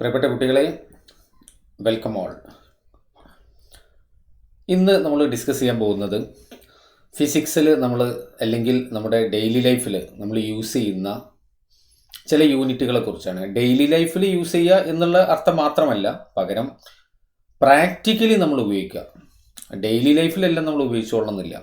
പ്രിയപ്പെട്ട കുട്ടികളെ, welcome all. ഇന്ന് നമ്മൾ ഡിസ്കസ് ചെയ്യാൻ പോകുന്നത് ഫിസിക്സിൽ അല്ലെങ്കിൽ നമ്മുടെ ഡെയിലി ലൈഫിൽ നമ്മൾ യൂസ് ചെയ്യുന്ന ചില യൂണിറ്റുകളെ കുറിച്ചാണ്. ഡെയിലി ലൈഫിൽ യൂസ് ചെയ്യുക എന്നുള്ള അർത്ഥം മാത്രമല്ല, പകരം പ്രാക്ടിക്കലി നമ്മൾ ഉപയോഗിക്കുക. ഡെയിലി ലൈഫിലെല്ലാം നമ്മൾ ഉപയോഗിച്ചോളണമെന്നില്ല,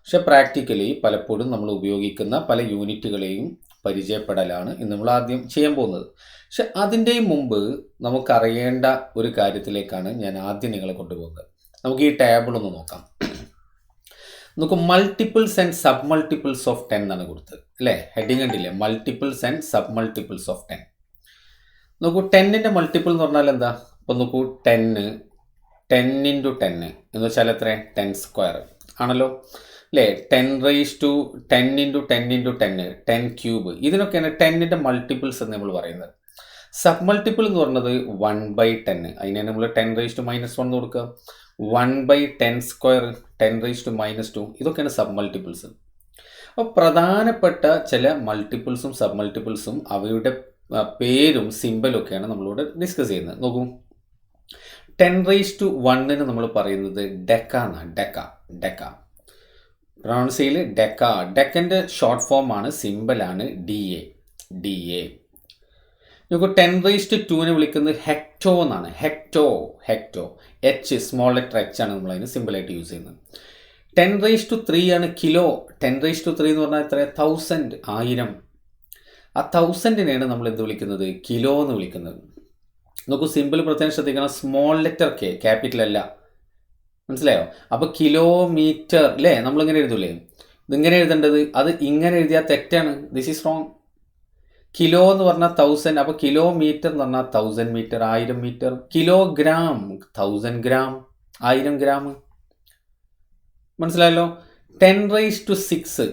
പക്ഷെ പ്രാക്ടിക്കലി പലപ്പോഴും നമ്മൾ ഉപയോഗിക്കുന്ന പല യൂണിറ്റുകളെയും പരിചയപ്പെടലാണ് ഇന്ന് നമ്മൾ ആദ്യം ചെയ്യാൻ പോകുന്നത്. പക്ഷെ അതിൻ്റെയും മുമ്പ് നമുക്കറിയേണ്ട ഒരു കാര്യത്തിലേക്കാണ് ഞാൻ ആദ്യം നിങ്ങളെ കൊണ്ടുപോകുന്നത്. നമുക്ക് ഈ ടേബിൾ ഒന്ന് നോക്കാം. നമുക്ക് multiples and sub multiples of 10 എന്നാണ് കൊടുത്തത്, അല്ലേ? ഹെഡിങ് കണ്ടില്ലേ? Multiples and sub multiples of 10. നോക്കൂ, 10ൻ്റെ മൾട്ടിപ്പിൾ എന്ന് പറഞ്ഞാൽ എന്താ? അപ്പോൾ നോക്കൂ, 10 into 10 എന്ന് വെച്ചാൽ എത്ര? 10 സ്ക്വയർ ആണല്ലോ, അല്ലേ? 10 into 10 ക്യൂബ്. ഇതിനൊക്കെയാണ് 10ൻ്റെ മൾട്ടിപ്പിൾസ് എന്ന് നമ്മൾ പറയുന്നത്. സബ് മൾട്ടിപ്പിൾ എന്ന് പറയുന്നത് 1/10. അതിനാണ് നമ്മൾ 10⁻⁻1 എന്ന് കൊടുക്കുക. 1/10 സ്ക്വയർ, 10⁻². ഇതൊക്കെയാണ് സബ് മൾട്ടിപ്പിൾസ്. അപ്പോൾ പ്രധാനപ്പെട്ട ചില മൾട്ടിപ്പിൾസും സബ് മൾട്ടിപ്പിൾസും അവയുടെ പേരും സിമ്പലും ഒക്കെയാണ് നമ്മളിവിടെ ഡിസ്കസ് ചെയ്യുന്നത്. നോക്കൂ, 10⁻1 നമ്മൾ പറയുന്നത് ഡെക്ക എന്നാണ്. ഡെക്ക പ്രൊണൗൺസ് ചെയ്യൽ ഡെക്ക. ഡെക്കൻ്റെ ഷോർട്ട് ഫോം ആണ്, സിമ്പലാണ് DA. നമുക്ക് 10⁻2 വിളിക്കുന്നത് ഹെക്ടോ എന്നാണ്. Hecto H, small letter H ആണ് നമ്മളതിന് സിമ്പിളായിട്ട് യൂസ് ചെയ്യുന്നത്. 10⁻3 ആണ് കിലോ. 10⁻3 എന്ന് പറഞ്ഞാൽ എത്ര? 1000, 1000. ആ 1000നെയാണ് നമ്മൾ എന്ത് വിളിക്കുന്നത്? കിലോ എന്ന് വിളിക്കുന്നത്. നോക്കൂ, സിമ്പിൾ പ്രത്യേകം ശ്രദ്ധിക്കണം. സ്മോൾ ലെറ്റർ K, ക്യാപിറ്റൽ അല്ല. മനസ്സിലായോ? അപ്പോൾ കിലോമീറ്റർ, അല്ലേ? നമ്മളിങ്ങനെ എഴുതൂലേ? ഇതിങ്ങനെ എഴുതേണ്ടത്, അത് ഇങ്ങനെ എഴുതിയാൽ തെറ്റാണ്. This is wrong. കിലോ എന്ന് പറഞ്ഞാൽ 1000, അപ്പോൾ കിലോമീറ്റർ എന്ന് പറഞ്ഞാൽ 1000 metre, 1000 metre. Kilogram 1000 gram, 1000 gram. മനസ്സിലായല്ലോ? 10⁻6.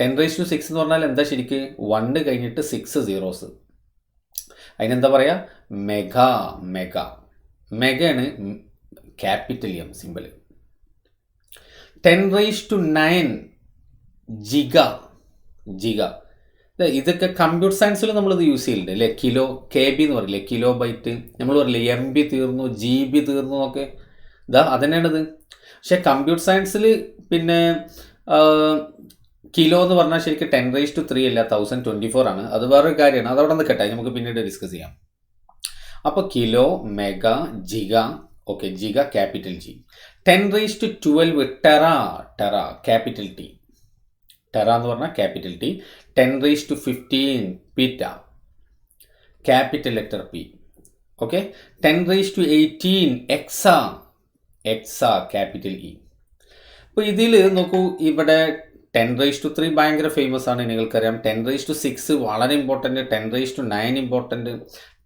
10⁻6 എന്ന് പറഞ്ഞാൽ എന്താ? ശരിക്ക് 1 കഴിഞ്ഞിട്ട് 6 zeros. അതിനെന്താ പറയുക? മെഗയാണ് ക്യാപിറ്റൽ എം സിമ്പിൾ. 10⁻9 ജിഗ. ഇതൊക്കെ കമ്പ്യൂട്ടർ സയൻസിൽ നമ്മളിത് യൂസ് ചെയ്യുന്നുണ്ട്, അല്ലേ? കിലോ, KB എന്ന് പറയില്ലേ? Kilo byte. നമ്മൾ പറയില്ലേ MB തീർന്നു, GB തീർന്നു എന്നൊക്കെ. അതന്നെയാണിത്. പക്ഷെ കമ്പ്യൂട്ടർ സയൻസിൽ പിന്നെ കിലോ എന്ന് പറഞ്ഞാൽ ശരിക്കും 10⁻3 അല്ല, 1024 ആണ്. അത് വേറൊരു കാര്യമാണ്. അതവിടെ നിന്ന് കേട്ടാൽ നമുക്ക് പിന്നീട് ഡിസ്കസ് ചെയ്യാം. അപ്പോൾ kilo, mega, giga. Okay, giga capital G. 10⁻12 tera capital T. Tera എന്ന് പറഞ്ഞാൽ capital T. 10⁻15 peta capital letter P. Okay. 10⁻18 exa capital E. അപ്പോൾ ഇതിൽ നോക്കൂ, ഇവിടെ 10⁻3 ഭയങ്കര ഫേമസ് ആണ്, നിങ്ങൾക്കറിയാം. 10⁻6 വളരെ ഇമ്പോർട്ടൻറ്റ്, 10⁻9 ഇമ്പോർട്ടൻറ്റ്,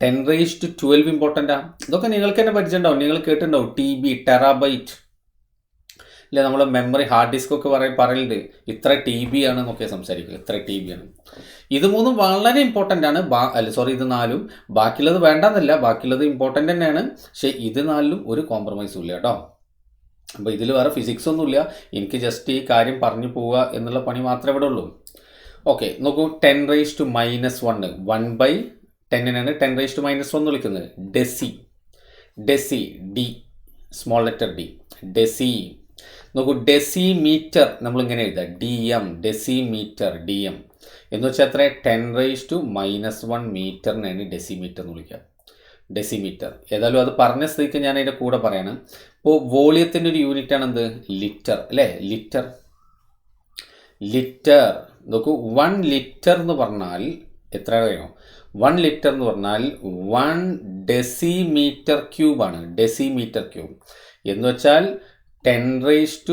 10⁻12 ഇമ്പോർട്ടൻ്റാണ്. ഇതൊക്കെ നിങ്ങൾക്ക് തന്നെ പരിചയമുണ്ടാവും, നിങ്ങൾ കേട്ടിട്ടുണ്ടാവും. TB, ടെറാബൈറ്റ്, ഇല്ല? നമ്മൾ മെമ്മറി ഹാർഡ് ഡിസ്ക് ഒക്കെ പറയലുണ്ട്. ഇത്ര TB ആണ് എന്നൊക്കെ സംസാരിക്കുക. ഇത്ര TB ആണ്. ഇത് മൂന്നും വളരെ ഇമ്പോർട്ടൻ്റ് ആണ്. ഇത് 4ഉം. ബാക്കിയുള്ളത് വേണ്ടെന്നല്ല, ബാക്കിയുള്ളത് ഇമ്പോർട്ടൻ്റ് തന്നെയാണ്. പക്ഷേ ഇത് 4ലും ഒരു കോംപ്രമൈസും ഇല്ല കേട്ടോ. അപ്പോൾ ഇതിൽ വേറെ ഫിസിക്സ് ഒന്നുമില്ല. എനിക്ക് ജസ്റ്റ് ഈ കാര്യം പറഞ്ഞു പോവുക എന്നുള്ള പണി മാത്രമേ ഇവിടെ ഉള്ളൂ. ഓക്കെ, നോക്കൂ, 10⁻1 1/10 10⁻1 വിളിക്കുന്നത് deci D, small letter D, deci. നോക്കൂ, ഡെസിമീറ്റർ നമ്മളിങ്ങനെ എഴുതാം, DM, ഡെസിമീറ്റർ DM എന്ന് വെച്ചാൽ എത്ര? 10⁻1 മീറ്ററിനാണ് ഡെസിമീറ്റർ എന്ന് വിളിക്കുക. ഡെസിമീറ്റർ. ഏതായാലും അത് പറഞ്ഞ സ്ഥിതിക്ക് ഞാൻ അതിൻ്റെ കൂടെ പറയാണ്. ഇപ്പോൾ വോളിയത്തിൻ്റെ ഒരു യൂണിറ്റ് ആണ് എന്ത്? ലിറ്റർ, അല്ലേ? ലിറ്റർ. നോക്കൂ, 1 ലിറ്റർ എന്ന് പറഞ്ഞാൽ എത്ര അറിയോ? 1 ലിറ്റർ എന്ന് പറഞ്ഞാൽ 1 ഡെസിമീറ്റർ ക്യൂബാണ്. ഡെസിമീറ്റർ ക്യൂബ് എന്ന് വെച്ചാൽ 10⁻³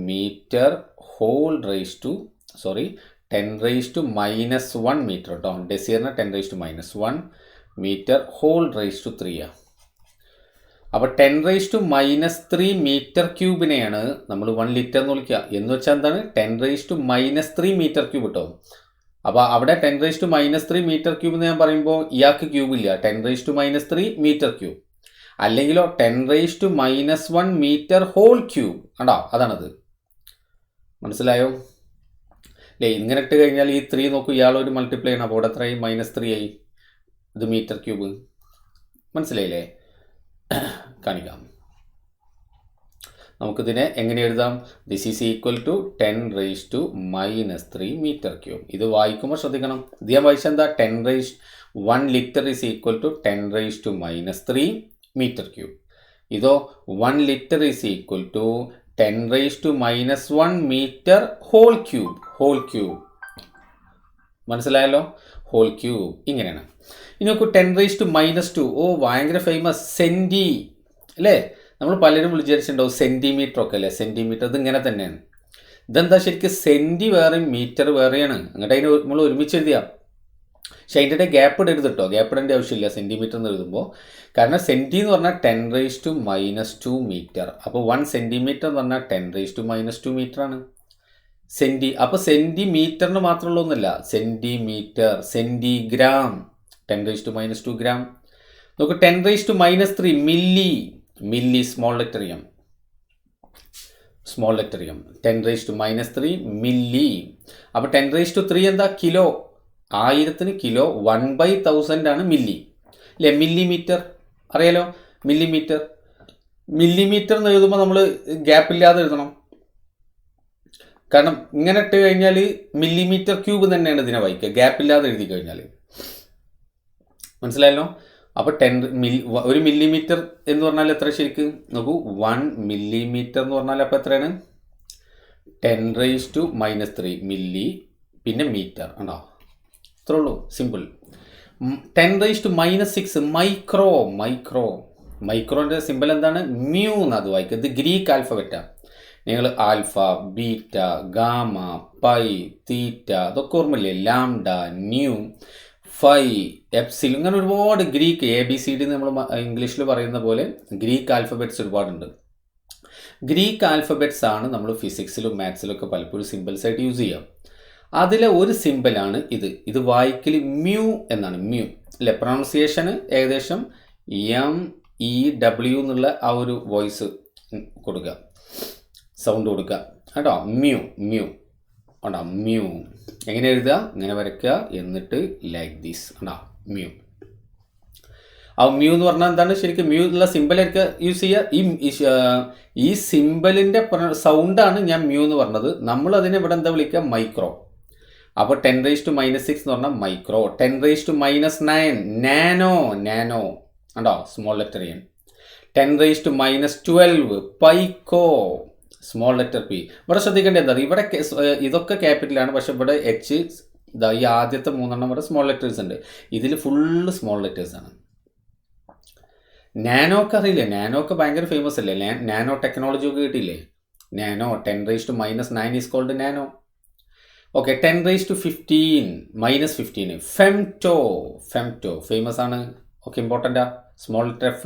മീറ്റർ ഹോൾ 10⁻1 മീറ്റർ കേട്ടോ. ഡെസിറിന് 10⁻1 മീറ്റർ ഹോൾ 3. അപ്പോൾ 10⁻³ മീറ്റർ ക്യൂബിനെയാണ് നമ്മൾ 1 ലിറ്റർ എന്ന് വിളിക്കുക. എന്ന് വെച്ചാൽ എന്താണ്? 10⁻³ മീറ്റർ ക്യൂബ് കേട്ടോ. അപ്പോൾ അവിടെ 10⁻³ മീറ്റർ ക്യൂബ് എന്ന് ഞാൻ പറയുമ്പോൾ ഇയാൾക്ക് ക്യൂബ് ഇല്ല. 10⁻³ മീറ്റർ ക്യൂബ്. അല്ലെങ്കിലോ 10⁻1 മീറ്റർ ഹോൾ ക്യൂബ്. കണ്ടോ? അതാണത്. മനസ്സിലായോ? അല്ലേ? ഇങ്ങനെ ഇട്ട് കഴിഞ്ഞാൽ ഈ 3 നോക്കൂ, ഇയാളൊരു മൾട്ടിപ്ലൈ ആണ്. അപ്പോൾ ഇവിടെ എത്രയായി? -3 ആയി. ഇത് മീറ്റർ ക്യൂബ്. മനസ്സിലായില്ലേ? കാണിക്കാം. നമുക്കിതിനെ എങ്ങനെ എഴുതാം? This is equal to 10⁻³ metre cube. ഇത് വായിക്കുമ്പോൾ ശ്രദ്ധിക്കണം. ഇത് ഞാൻ വായിച്ചാൽ എന്താ? 1 litre is equal to 10⁻³ metre cube. ഇതോ 1 litre is equal to 10⁻1 metre whole cube. മനസ്സിലായല്ലോ? ഹോൾ ക്യൂബ് ഇങ്ങനെയാണ്. ഇനി നോക്കൂ 10⁻². ഓ ഭയങ്കര ഫേമസ് സെൻറ്റി അല്ലേ? നമ്മൾ പലരും വിചാരിച്ചിട്ടുണ്ടാവും സെൻറ്റിമീറ്റർ ഒക്കെ അല്ലേ? സെൻറ്റിമീറ്റർ ഇതിങ്ങനെ തന്നെയാണ്. ഇതെന്താ ശരിക്കും സെൻറ്റി വേറെയും മീറ്റർ വേറെയാണ്. അങ്ങോട്ട് അതിന് നമ്മൾ ഒരുമിച്ച് എഴുതിയാൽ. പക്ഷെ അതിൻ്റെ ഗ്യാപ്പ് ഇടരുത് കേട്ടോ. ഗ്യാപ്പ് ഇടേണ്ട ആവശ്യമില്ല സെൻറ്റിമീറ്റർ എന്ന് എഴുതുമ്പോൾ. കാരണം സെൻറ്റി എന്ന് പറഞ്ഞാൽ 10⁻² മീറ്റർ. അപ്പോൾ 1 സെൻറ്റിമീറ്റർ എന്ന് പറഞ്ഞാൽ 10⁻² മീറ്ററാണ് സെൻറ്റി. അപ്പോൾ സെൻറ്റിമീറ്ററിന് മാത്രമുള്ള ഒന്നുമില്ല. Centimetre, centigram, 10⁻² gram. നോക്കൂ 10⁻³ milli small letter M 10⁻³ milli. അപ്പോൾ 10⁻³ എന്താ? കിലോ. 1000 കിലോ. 1/1000 ആണ് മില്ലി അല്ലേ? മില്ലിമീറ്റർ അറിയാലോ? മില്ലിമീറ്റർ എന്ന് എഴുതുമ്പോൾ നമ്മൾ ഗ്യാപ്പില്ലാതെ എഴുതണം. കാരണം ഇങ്ങനെ ഇട്ട് കഴിഞ്ഞാൽ മില്ലിമീറ്റർ ക്യൂബ് തന്നെയാണ് ഇതിനെ വായിക്കുക, ഗ്യാപ്പില്ലാതെ എഴുതി കഴിഞ്ഞാൽ. മനസ്സിലായല്ലോ? അപ്പോൾ 1 മില്ലിമീറ്റർ എന്ന് പറഞ്ഞാൽ എത്ര ശരിക്ക് നോക്കൂ? 1 മില്ലിമീറ്റർ എന്ന് പറഞ്ഞാൽ അപ്പോൾ എത്രയാണ്? 10⁻³ മില്ലി പിന്നെ മീറ്റർ ഉണ്ടോ? ഇത്രേ ഉള്ളൂ, സിമ്പിൾ. 10⁻6 മൈക്രോൻ്റെ സിമ്പിൾ എന്താണ്? മ്യൂ എന്നത് വായിക്കുക. ഇത് ഗ്രീക്ക് ആൽഫബറ്റാണ്. നിങ്ങൾ ആൽഫ, ബീറ്റ, ഗാമ, പൈ, തീറ്റ അതൊക്കെ ഓർമ്മയില്ലേ? ലാംഡ, ന്യൂ, ഫൈ, എപ്സിൽ, ഇങ്ങനെ ഒരുപാട് ഗ്രീക്ക് ABCD നമ്മൾ ഇംഗ്ലീഷിൽ പറയുന്ന പോലെ ഗ്രീക്ക് ആൽഫബറ്റ്സ് ഒരുപാടുണ്ട്. ഗ്രീക്ക് ആൽഫബറ്റ്സ് ആണ് നമ്മൾ ഫിസിക്സിലും മാത്സിലും ഒക്കെ പലപ്പോഴും സിമ്പിൾസ് ആയിട്ട് യൂസ് ചെയ്യാം. അതിലെ ഒരു സിമ്പിളാണ് ഇത് വായിക്കൽ മ്യൂ എന്നാണ്. മ്യൂ അല്ലേ? പ്രൊണൗൺസിയേഷന് ഏകദേശം MEW എന്നുള്ള ആ ഒരു വോയിസ് കൊടുക്കുക, സൗണ്ട് കൊടുക്കുക കേട്ടോ. മ്യൂ ഉണ്ടോ? മ്യൂ എങ്ങനെ എഴുതുക? ഇങ്ങനെ വരയ്ക്കുക, എന്നിട്ട് ലൈക്ക് ദിസ് ഉണ്ടോ? മ്യൂ. ആ മ്യൂ എന്ന് പറഞ്ഞാൽ എന്താണ് ശരിക്കും? മ്യൂ എന്നുള്ള സിമ്പിളായിരിക്കുക യൂസ് ചെയ്യുക. ഈ സിമ്പിളിൻ്റെ സൗണ്ടാണ് ഞാൻ മ്യൂ എന്ന് പറഞ്ഞത്. നമ്മൾ അതിനെ ഇവിടെ എന്താ വിളിക്കുക? മൈക്രോ. അപ്പോൾ 10⁻6 എന്ന് പറഞ്ഞാൽ മൈക്രോ. 10⁻9 നാനോ ഉണ്ടോ? Small letter N. 10⁻12 pico, small letter P. ഇവിടെ ശ്രദ്ധിക്കേണ്ടത് എന്താണ്? ഇവിടെ ഇതൊക്കെ ക്യാപിറ്റലാണ്, പക്ഷെ ഇവിടെ H ഈ ആദ്യത്തെ 3 ഇവിടെ സ്മോൾ ലെറ്റേഴ്സ് ഉണ്ട്. ഇതിൽ ഫുള്ള് സ്മോൾ ലെറ്റേഴ്സാണ്. നാനോക്ക് അറിയില്ലേ? നാനോക്ക് ഭയങ്കര ഫേമസ് അല്ലേ? നാനോ ടെക്നോളജി ഒക്കെ കിട്ടിയില്ലേ? Nano 10⁻9 is called nano. Okay. 10⁻15 femto famous ആണ്. ഓക്കെ, ഇമ്പോർട്ടൻ്റാ. Small letter F.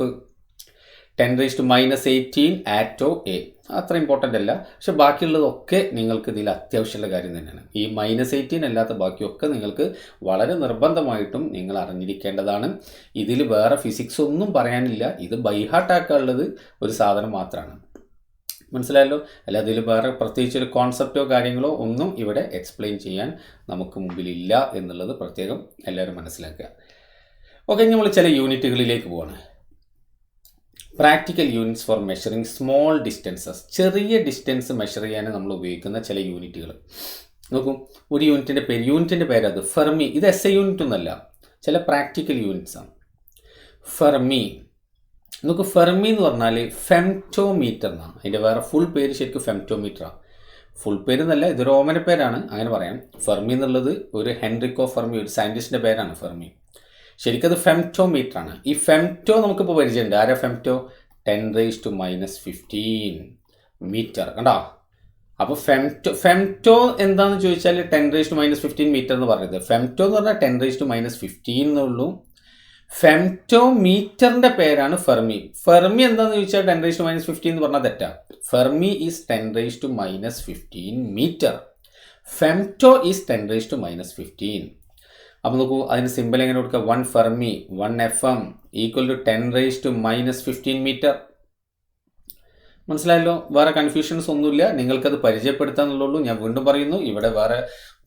10⁻18 atto A. അത്ര ഇമ്പോർട്ടൻ്റ് അല്ല, പക്ഷെ ബാക്കിയുള്ളതൊക്കെ നിങ്ങൾക്ക് ഇതിൽ അത്യാവശ്യമുള്ള കാര്യം തന്നെയാണ്. ഈ -18 അല്ലാത്ത ബാക്കിയൊക്കെ നിങ്ങൾക്ക് വളരെ നിർബന്ധമായിട്ടും നിങ്ങൾ അറിഞ്ഞിരിക്കേണ്ടതാണ്. ഇതിൽ വേറെ ഫിസിക്സ് ഒന്നും പറയാനില്ല. ഇത് ബൈഹാർട്ടാക്കാനുള്ളത് ഒരു സാധനം മാത്രമാണ്. മനസ്സിലായല്ലോ? അല്ല അതിൽ വേറെ പ്രത്യേകിച്ച് ഒരു കോൺസെപ്റ്റോ കാര്യങ്ങളോ ഒന്നും ഇവിടെ എക്സ്പ്ലെയിൻ ചെയ്യാൻ നമുക്ക് മുമ്പിലില്ല എന്നുള്ളത് പ്രത്യേകം എല്ലാവരും മനസ്സിലാക്കുക. ഓക്കെ, നമ്മൾ ചില യൂണിറ്റുകളിലേക്ക് പോവാണ്. Practical units four measuring small distances. ചെറിയ ഡിസ്റ്റൻസ് മെഷർ ചെയ്യാൻ നമ്മൾ ഉപയോഗിക്കുന്ന ചില യൂണിറ്റുകൾ നോക്കൂ. ഒരു യൂണിറ്റിൻ്റെ പേര് അത് ഫെർമി. ഇത് SI യൂണിറ്റ് ഒന്നല്ല, ചില പ്രാക്ടിക്കൽ യൂണിറ്റ്സ് ആണ്. ഫെർമി നോക്കൂ. ഫെർമി എന്ന് പറഞ്ഞാൽ ഫെംറ്റോമീറ്റർ എന്നാണ് അതിൻ്റെ വേറെ ഫുൾ പേര്. ശരിക്കും ഫെംറ്റോമീറ്ററാണ്. ഫുൾ പേര് എന്നല്ല, ഇതൊരു ഓമന പേരാണ്, അങ്ങനെ പറയാം. ഫെർമി എന്നുള്ളത് ഒരു ഹെൻറിക്കോ ഫെർമി, ഒരു സയൻറ്റിസ്റ്റിൻ്റെ പേരാണ് ഫെർമി. ശരിക്കും അത് ഫെംറ്റോമീറ്റർ ആണ്. ഈ ഫെംറ്റോ നമുക്കിപ്പോൾ പരിചയമുണ്ട്. ആരാ ഫെംറ്റോ? 10⁻15 മീറ്റർ കണ്ടോ? അപ്പോൾ ഫെംറ്റോ എന്താണെന്ന് ചോദിച്ചാൽ 10⁻15 മീറ്റർ എന്ന് പറയുന്നത്. ഫെംറ്റോ എന്ന് പറഞ്ഞാൽ 10⁻15 എന്നുള്ളൂ. ഫെംറ്റോമീറ്ററിൻ്റെ പേരാണ് ഫെർമി. ഫെർമി എന്താണെന്ന് ചോദിച്ചാൽ 10⁻15 എന്ന് പറഞ്ഞാൽ തെറ്റാ. Fermi is 10⁻15 metre. Femto is 10⁻15. അപ്പോൾ നോക്കൂ, അതിന് സിമ്പിൾ എങ്ങനെ കൊടുക്കുക? 1 fermi 1 FM equal to 10⁻15 metre. മനസ്സിലായല്ലോ? വേറെ കൺഫ്യൂഷൻസ് ഒന്നുമില്ല. നിങ്ങൾക്കത് പരിചയപ്പെടുത്താന്നുള്ളൂ. ഞാൻ വീണ്ടും പറയുന്നു, ഇവിടെ വേറെ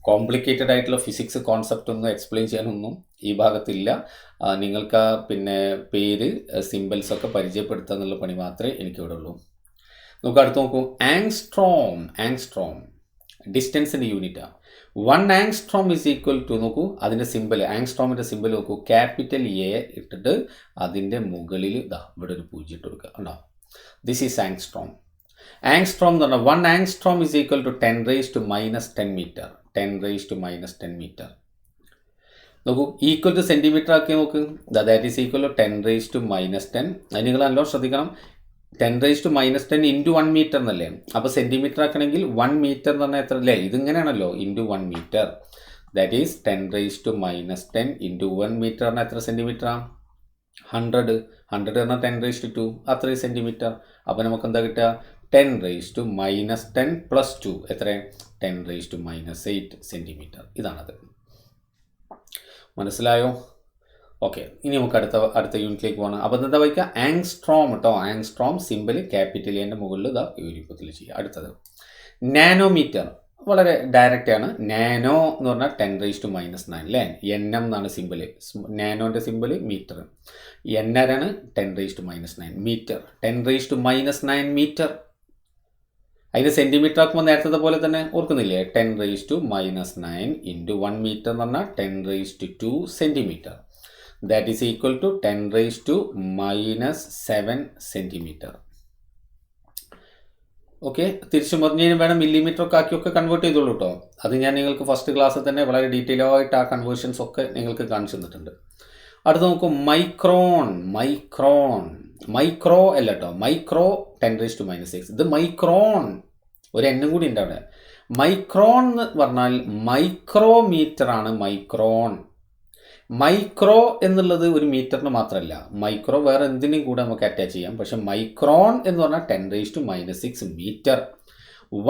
കോംപ്ലിക്കേറ്റഡ് ആയിട്ടുള്ള ഫിസിക്സ് കോൺസെപ്റ്റ് ഒന്നും എക്സ്പ്ലെയിൻ ചെയ്യാനൊന്നും ഈ ഭാഗത്തില്ല. നിങ്ങൾക്ക് പിന്നെ പേര് സിമ്പിൾസ് ഒക്കെ പരിചയപ്പെടുത്തുക എന്നുള്ള പണി മാത്രമേ എനിക്കിവിടെ ഉള്ളൂ. നമുക്ക് അടുത്ത് നോക്കൂ. ആങ്സ്ട്രോം ഡിസ്റ്റൻസിൻ്റെ യൂണിറ്റാണ്. 1 ആങ്സ്ട്രോം ഇസ് ഈക്വൽ ടു, നോക്കൂ അതിൻ്റെ സിമ്പിൾ, ആങ്സ്ട്രോമിൻ്റെ സിമ്പിൾ നോക്കൂ, ക്യാപിറ്റൽ എ ഇട്ടിട്ട് അതിൻ്റെ മുകളിൽ ഇവിടെ ഒരു 0 ഇട്ട് കൊടുക്കുക. ഉണ്ടോ? This is angstrom. ആങ്സ്ട്രോം എന്ന് പറഞ്ഞാൽ 1 angstrom is equal to 10⁻⁻10 metre. 10⁻⁻10 metre. നോക്കൂ, ഈക്വൽ ടു സെൻറ്റിമീറ്റർ ആക്കി നോക്ക്. That is equal to 10⁻⁻10. അത് നിങ്ങൾ നല്ലോണം ശ്രദ്ധിക്കണം. 10⁻⁻10 ഇൻറ്റു 1 മീറ്റർ എന്നല്ലേ. അപ്പോൾ സെൻറ്റിമീറ്റർ ആക്കണമെങ്കിൽ 1 മീറ്റർ എന്ന് പറഞ്ഞാൽ എത്ര അല്ലേ? ഇതിങ്ങനെയാണല്ലോ, into 1 metre. That is 10⁻⁻10 into 1 metre പറഞ്ഞാൽ എത്ര സെൻറ്റിമീറ്ററാണ്? 100 പറഞ്ഞാൽ 10⁻², അത്രയും സെൻറ്റിമീറ്റർ. അപ്പോൾ നമുക്ക് എന്താ കിട്ടുക? 10⁻⁻10 പ്ലസ് 2 എത്ര? 10⁻⁻8 സെൻറ്റിമീറ്റർ. ഇതാണത്. മനസ്സിലായോ? ഓക്കെ, ഇനി നമുക്ക് അടുത്ത യൂണിറ്റിലേക്ക് പോകണം. അപ്പോൾ എന്താ വായിക്കുക? ആങ്സ്ട്രോം കേട്ടോ. ആങ്സ്ട്രോം സിമ്പിൾ ക്യാപിറ്റൽ എൻ്റെ മുകളിൽ ഈ രൂപത്തിൽ ചെയ്യുക. അടുത്തത് നാനോമീറ്റർ. വളരെ ഡയറക്റ്റ് ആണ്. നാനോ എന്ന് പറഞ്ഞാൽ 10⁻⁻9 അല്ലേ? NM എന്നാണ് സിമ്പിൾ. നാനോൻ്റെ symbol metre. NR 10⁻⁻9 metre. 10⁻⁻9 metre. അതിന് സെൻറ്റിമീറ്റർ ആക്കുമ്പോൾ നേരത്തെ പോലെ തന്നെ ഓർക്കുന്നില്ലേ? 10⁻⁻9 ഇൻറ്റു 1 മീറ്റർ എന്ന് പറഞ്ഞാൽ centimetre. That is equal to 10⁻⁻7 centimetre. Okay, തിരിച്ചു പറഞ്ഞതിന് വേണം മില്ലിമീറ്റർ ഒക്കെ ആക്കിയൊക്കെ കൺവേർട്ട് ചെയ്തോളൂ കേട്ടോ. അത് ഞാൻ നിങ്ങൾക്ക് ഫസ്റ്റ് ക്ലാസ്സിൽ തന്നെ വളരെ ഡീറ്റെയിൽ ആയിട്ട് ആ കൺവേർഷൻസ് ഒക്കെ നിങ്ങൾക്ക് കാണിച്ചു തന്നിട്ടുണ്ട്. അടുത്ത് നോക്കൂ, മൈക്രോ അല്ല കേട്ടോ, മൈക്രോ 10⁻⁻6. ഇത് മൈക്രോൺ, ഒരു എന്നും കൂടി ഉണ്ട് അവിടെ. മൈക്രോൺ എന്ന് പറഞ്ഞാൽ മൈക്രോമീറ്റർ ആണ്. മൈക്രോ എന്നുള്ളത് ഒരു മീറ്ററിന് മാത്രമല്ല, മൈക്രോ വേറെ എന്തിനും കൂടെ നമുക്ക് അറ്റാച്ച് ചെയ്യാം. പക്ഷെ മൈക്രോൺ എന്ന് പറഞ്ഞാൽ 10⁻⁻6 മീറ്റർ.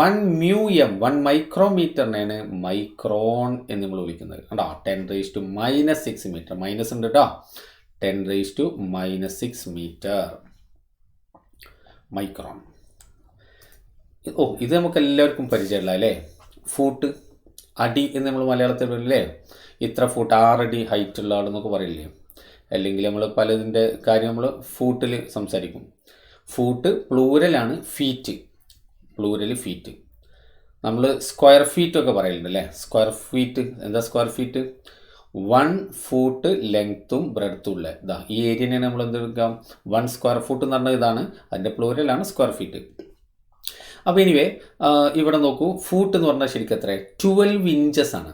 1 മൈക്രോമീറ്ററിനെയാണ് മൈക്രോൺ എന്ന് നമ്മൾ വിളിക്കുന്നത്. കണ്ടോ? 10⁻⁻6 മീറ്റർ. മൈനസ് ഉണ്ട് കേട്ടോ. 10⁻⁻6 മീറ്റർ മൈക്രോൺ. ഇത് നമുക്ക് എല്ലാവർക്കും പരിചയമുള്ള അല്ലേ? ഫൂട്ട്, അടി എന്ന് നമ്മൾ മലയാളത്തിൽ പറയില്ലേ? ഇത്ര ഫൂട്ട്, 6 അടി ഹൈറ്റ് ഉള്ള ആളെന്നൊക്കെ പറയില്ലേ? അല്ലെങ്കിൽ നമ്മൾ പലതിൻ്റെ കാര്യം നമ്മൾ ഫൂട്ടിൽ സംസാരിക്കും. ഫൂട്ട് പ്ലൂരലാണ്, ഫീറ്റ് നമ്മൾ സ്ക്വയർ ഫീറ്റൊക്കെ പറയുന്നുണ്ട് അല്ലേ? സ്ക്വയർ ഫീറ്റ് എന്താ? സ്ക്വയർ ഫീറ്റ് 1 ഫൂട്ട് ലെങ്ത്തും ബ്രെഡ്ത്തും ഉള്ള ഈ ഏരിയനെയാണ് നമ്മൾ എന്തെടുക്കാം? 1 സ്ക്വയർ ഫൂട്ട് എന്ന് പറഞ്ഞാൽ ഇതാണ്. അതിൻ്റെ പ്ലൂരലാണ് സ്ക്വയർ ഫീറ്റ്. അപ്പോൾ എനിവേ ഇവിടെ നോക്കൂ, ഫൂട്ട് എന്ന് പറഞ്ഞാൽ ശരിക്കും എത്ര? 12 ഇഞ്ചസ് ആണ്.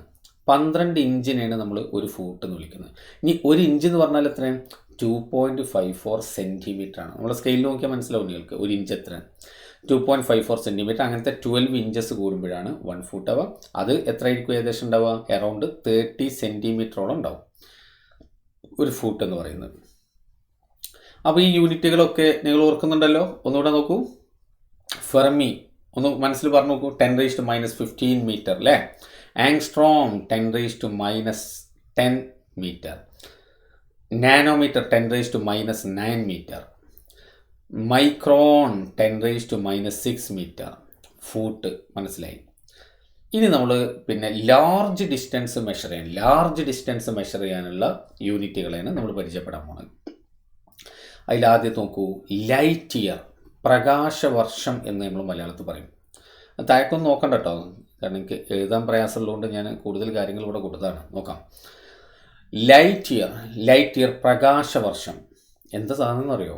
12 ഇഞ്ചിനെയാണ് നമ്മൾ ഒരു ഫൂട്ട് എന്ന് വിളിക്കുന്നത്. ഇനി 1 ഇഞ്ച് എന്ന് പറഞ്ഞാൽ എത്രയാണ്? 2.54 സെൻറ്റിമീറ്റർ ആണ്. നമ്മുടെ സ്കെയിൽ നോക്കിയാൽ മനസ്സിലാവും നിങ്ങൾക്ക് 1 ഇഞ്ച് എത്ര? 2.54 സെൻറ്റിമീറ്റർ. അങ്ങനത്തെ 12 ഇഞ്ചസ് കൂടുമ്പോഴാണ് 1 ഫൂട്ട് ആവുക. അത് എത്ര ആയിരിക്കും ഏകദേശം ഉണ്ടാവുക? അറൗണ്ട് 30 സെൻറ്റിമീറ്ററോളം ഉണ്ടാവും ഒരു ഫൂട്ട് എന്ന് പറയുന്നത്. അപ്പോൾ ഈ യൂണിറ്റുകളൊക്കെ നിങ്ങൾ ഓർക്കുന്നുണ്ടല്ലോ? ഒന്നുകൂടെ നോക്കൂ. ഫെർമി ഒന്ന് മനസ്സിൽ പറഞ്ഞു നോക്കൂ. 10⁻⁻15 മീറ്റർ അല്ലേ? Angstrom 10⁻⁻10 metre. Nanometre 10⁻⁻9 metre. Micron 10⁻⁻6 metre. Foot മനസ്സിലായി. ഇനി നമ്മൾ പിന്നെ ലാർജ് ഡിസ്റ്റൻസ് മെഷർ ചെയ്യാനുള്ള യൂണിറ്റുകളെയാണ് നമ്മൾ പരിചയപ്പെടാൻ പോകുന്നത്. അതിലാദ്യം നോക്കൂ, ലൈറ്റ് ഇയർ, പ്രകാശവർഷം എന്ന് നമ്മൾ മലയാളത്തിൽ പറയും. താഴേക്കൊന്നും നോക്കണ്ട കേട്ടോ, കാരണം എനിക്ക് എഴുതാൻ പ്രയാസമുള്ളതുകൊണ്ട് ഞാൻ കൂടുതൽ കാര്യങ്ങൾ ഇവിടെ കൊടുത്തതാണ്. നോക്കാം. ലൈറ്റ് ഇയർ പ്രകാശവർഷം എന്താ സാധനം എന്നറിയോ?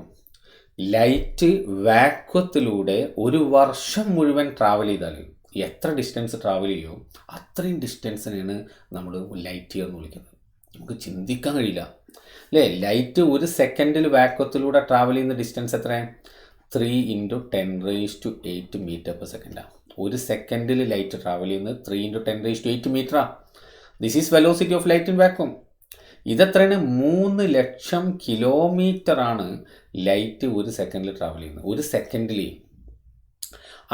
ലൈറ്റ് വാക്വത്തിലൂടെ ഒരു വർഷം മുഴുവൻ ട്രാവൽ ചെയ്താൽ എത്ര ഡിസ്റ്റൻസ് ട്രാവൽ ചെയ്യുമോ അത്രയും ഡിസ്റ്റൻസിനെയാണ് നമ്മൾ ലൈറ്റ് ഇയർ എന്ന് വിളിക്കുന്നത്. നമുക്ക് ചിന്തിക്കാൻ കഴിയില്ല അല്ലേ? ലൈറ്റ് ഒരു സെക്കൻഡിൽ വാക്വത്തിലൂടെ ട്രാവൽ ചെയ്യുന്ന ഡിസ്റ്റൻസ് എത്രയാണ്? 3 × 10⁸ മീറ്റർ പെർ സെക്കൻഡാണ്. ഒരു സെക്കൻഡിൽ ലൈറ്റ് ട്രാവൽ ചെയ്യുന്നത് 3 × 10⁸ മീറ്ററാണ്. This is velocity of light in vacuum. ഇതെത്രയാണ്? 3 ലക്ഷം കിലോമീറ്ററാണ് ലൈറ്റ് ഒരു സെക്കൻഡിൽ ട്രാവൽ ചെയ്യുന്നത്. ഒരു സെക്കൻഡിൽ